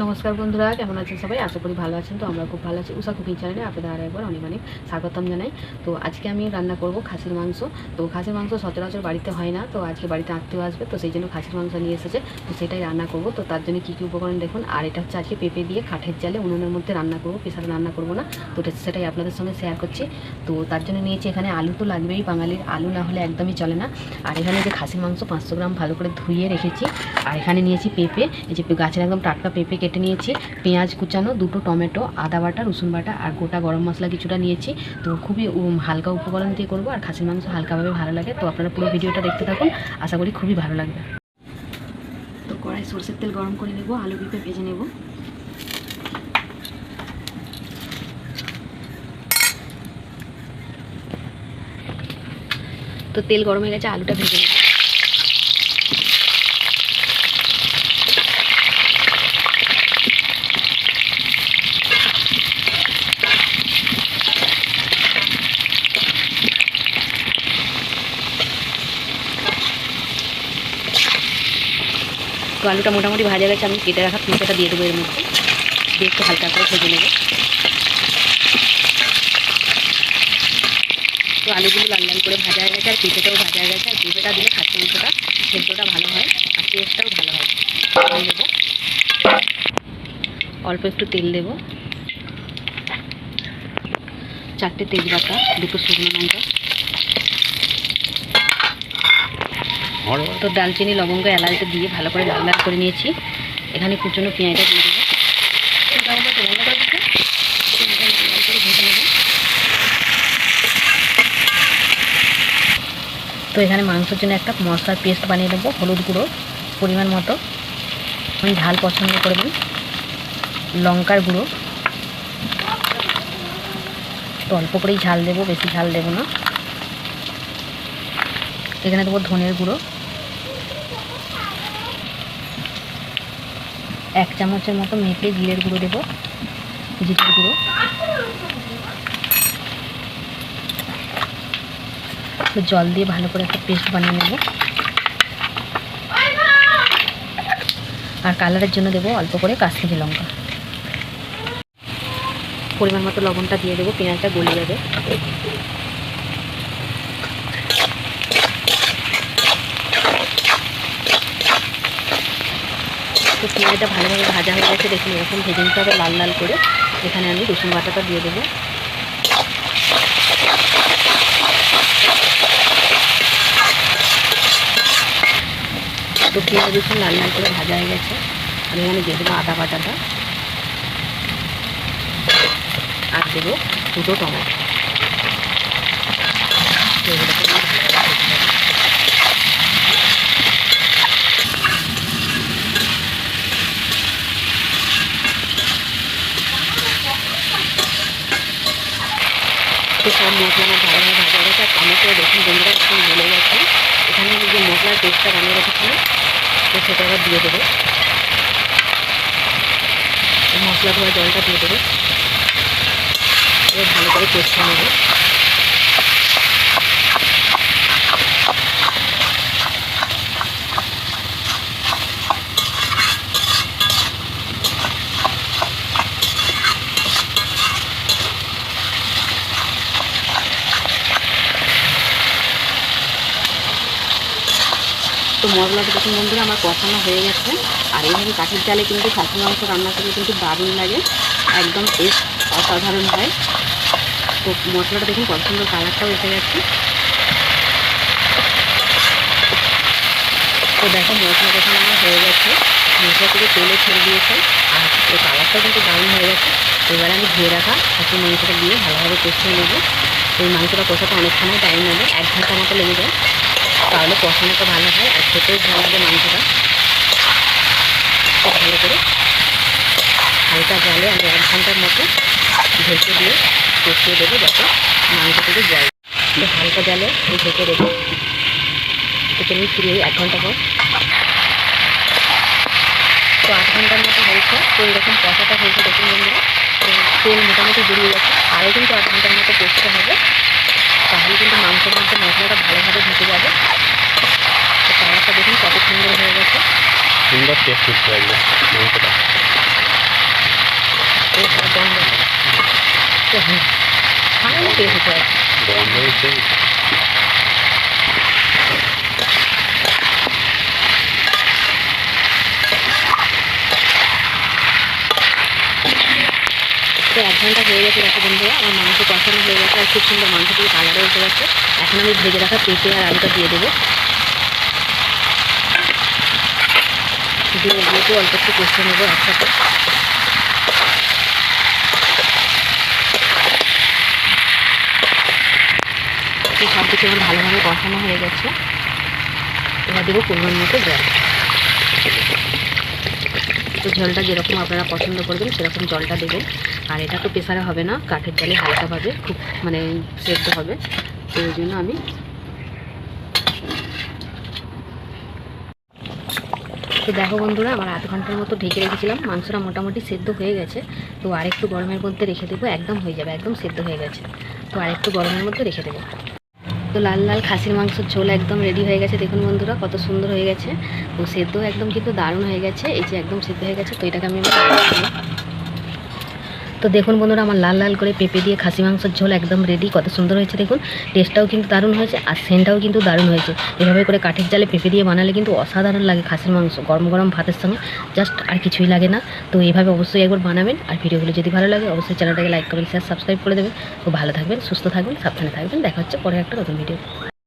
নমস্কার বন্ধুরা, কেমন আছেন সবাই? আশা করি ভালো আছেন। তো আমরা খুব ভালো আছি। উষা কুকিং চ্যানেলে আপনাদের আর একবার অনেক অনেক স্বাগতম জানাই। তো আজকে আমি রান্না করব খাসির মাংস। তো খাসির মাংস সচরাচর বাড়িতে হয় না, তো আজকে বাড়িতে আত্মীয় আসবে, তো সেই জন্য খাসির মাংস নিয়ে এসেছে। তো সেটাই রান্না করব। তো তার জন্য কী কী উপকরণ দেখুন। আর এটা হচ্ছে আজকে পেঁপে দিয়ে কাঠের জালে উনুনের মধ্যে রান্না করব, প্রেসারে রান্না করব না। তো সেটাই আপনাদের সঙ্গে শেয়ার করছি। তো তার জন্য নিয়েছি এখানে আলু, তো লাগবেই, বাঙালির আলু না হলে একদমই চলে না। আর এখানে যে খাসির মাংস 500 গ্রাম ভালো করে ধুয়ে রেখেছি। আর এখানে নিয়েছি পেঁপে, এই যে গাছের একদম টাটকা পেঁপে কেটে নিয়েছি। পেঁয়াজ কুচানো, দুটো টমেটো, আদা বাটা, রসুন বাটা আর গোটা গরম মশলা কিছুটা নিয়েছি। তো খুবই হালকা উপকরণ দিয়ে করবো, আর খাসির মাংস হালকাভাবে ভালো লাগে। তো আপনারা পুরো ভিডিওটা দেখতে থাকুন, আশা করি খুবই ভালো লাগবে। তো কড়াই সরষের তেল গরম করে নেব, আলু পেঁপে ভেজে নেব। তো তেল গরম হয়ে গেছে, আলুটা ভেজে নেব। তো আলুটা মোটামুটি ভাজা গেছে, আমি কেটে রাখা পেঁপেটা দিয়ে দেবো এর মধ্যে, দিয়ে একটু হালকা করে ভেজে নেব। তো আলুগুলো লাল লাল করে ভাজা হয়ে গেছে, আর পেঁপেটাও ভাজা হয়ে গেছে। আর পেঁপেটা দিলে খাসি মাংসটা সেদ্ধটা ভালো হয়, আর টেস্টটাও ভালো হয়। দেবো অল্প একটু তেল দেবো, 4টে তেজপাতা, 2টো শুকনো লঙ্কা, তো দালচিনি, লবঙ্গ, এলাচটা দিয়ে ভালো করে লাল লাল করে নিয়েছি। এখানে কুচনো পেঁয়াজটা দিয়ে দেবো। তো এখানে মাংসের জন্য একটা মশলার পেস্ট বানিয়ে নেবো। হলুদ গুঁড়ো পরিমাণ মতো, আমি ঝাল পছন্দ করবেন, লঙ্কার গুঁড়ো, তো অল্প করেই ঝাল দেবো, বেশি ঝাল দেবো না। এখানে দেবো ধনের গুঁড়ো, 1 চামচের মতো মেপে জিরের গুঁড়ো দেবো, জিরের গুঁড়ো। তো জল দিয়ে ভালো করে একটা পেস্ট বানিয়ে নেব। আর কালারের জন্য দেবো অল্প করে কাশ্মীরি লঙ্কা, পরিমাণ মতো লবণটা দিয়ে দেবো, পেঁয়াজটা গলে যাবে। তো পেঁয়াজটা ভালোভাবে ভাজা হয়ে গেছে, দেখুন এরকম ভেজে নিতে হবে লাল লাল করে। এখানে আমি রসুন বাটাটা দিয়ে দেবো। তো পেঁয়াজ রসুন লাল লাল করে ভাজা হয়ে গেছে, আমি এখানে দিয়ে দেবো আদা বাটাটা, আর দেবো 2টো টমেটো। তো সব মশলা আমার ভালোভাবে ভাজা গেছে, আর টমেটো দেখুন বন্ধুরা একদম গলে গেছে। এখানে আমি যে মশলার পেস্টটা বানিয়ে রেখেছিলাম, তো সেটা আবার দিয়ে দেবো। মশলা ধোয়া জলটা দিয়ে দেবো, এবার ভালো করে কষতে নেবো। তো মশলাটা দেখুন বন্ধুরা আমার কষানো হয়ে গেছে। আর এইভাবে কাঠের জালে কিন্তু খাসির মাংস রান্না করলে কিন্তু দারুণ লাগে, একদম টেস্ট অসাধারণ হয়। তো মশলাটা দেখুন কত সুন্দর কালারটাও এসে গেছে। তো দেখো মশলা কষানো আমার হয়ে গেছে, মশলা থেকে তেলে ছেড়ে দিয়েছে, আর এই কালারটাও কিন্তু দারুণ হয়ে গেছে। এবারে আমি ধুয়ে রাখা খাসির মাংসটা দিয়ে ভালোভাবে কষিয়ে নেবো। এই মাংসটা কষাতে অনেকখানি টাইম লাগে, 1 ঘন্টা মতো লেগে যায়, তাহলে কষানোটা ভালো হয় আর খেতেও ভালো লাগে মাংসটা। খুব ভালো করে হালকা জলে আমি 1 ঘন্টার মতো ঢেকে দিয়ে কষিয়ে দেবো, যাতে মাংস থেকে জল। তো হালকা জলে ঢেকে দেবো। তো চলুন ফিরে 1 ঘন্টা পর। তো 8 ঘন্টার মতো হয়েছে। তো এরকম কষাটা হয়েছে দেখুন বন্ধুরা, তেল মোটামুটি বেরিয়ে গেছে। আরও কিন্তু 8 ঘন্টার মতো কষতে হবে, তাহলে কিন্তু মাংসের মধ্যে মশলাটা ভালোভাবে ঢুকে যাবে। তো কালারটা দেখুন কত সুন্দর হয়ে গেছে। সুন্দর টেস্ট হচ্ছে একদম মাংসটা। গন্ধ হচ্ছে তো 1 ঘন্টা হয়ে গেছে দেখো বন্ধুরা, আমার মাংস কষানো হয়ে গেছে আর খুব সুন্দর মাংসটি কালারও উঠে গেছে। এখন আমি ভেজে রাখা পেঁপে আর আলুটা দিয়ে দেবো, দিয়ে অল্প একটু কষে নেবো একসাথে। তো সব কিছু আমার ভালোভাবে কষানো হয়ে গেছে। এবার দেবো পরিমাণ মতো জল। তো জলটা যেরকম আপনারা পছন্দ করবেন সেরকম জলটা দেবেন। আর এটা তো প্রেসারে হবে না, কাঠের জালে হালকাভাবে খুব মানে সেদ্ধ হবে। তো ওই জন্য আমি তো দেখো বন্ধুরা, আমার 1/2 ঘন্টার মতো ঢেকে রেখেছিলাম, মাংসটা মোটামুটি সেদ্ধ হয়ে গেছে। তো আরেকটু গরমের মধ্যে রেখে দেবো, একদম হয়ে যাবে, একদম সেদ্ধ হয়ে গেছে। তো আরেকটু গরমের মধ্যে রেখে দেবো। তো লাল লাল খাসির মাংসের ঝোল একদম রেডি হয়ে গেছে, দেখুন বন্ধুরা কত সুন্দর হয়ে গেছে। তো সেদ্ধ একদম কিন্তু দারুণ হয়ে গেছে, এই যে একদম সেদ্ধ হয়ে গেছে। তো এটাকে আমি তো দেখুন বন্ধুরা, আমার লাল লাল করে পেঁপে দিয়ে খাসি মাংসের ঝোল একদম রেডি, কত সুন্দর হয়েছে দেখুন। টেস্টটাও কিন্তু দারুণ হয়েছে আর সেন্টটাও কিন্তু দারুণ হয়েছে। এভাবে করে কাঠের জালে পেঁপে দিয়ে বানালে কিন্তু অসাধারণ লাগে খাসির মাংস, গরম গরম ভাতের সঙ্গে জাস্ট, আর কিছুই লাগে না। তো এইভাবে অবশ্যই একবার বানাবেন। আর ভিডিওগুলো যদি ভালো লাগে অবশ্যই চ্যানেলটাকে লাইক করবেন, শেয়ার সাবস্ক্রাইব করে দেবেন। তো ভালো থাকবেন, সুস্থ থাকবেন, সাবধানে থাকবেন। দেখা হচ্ছে পরে একটা নতুন ভিডিও।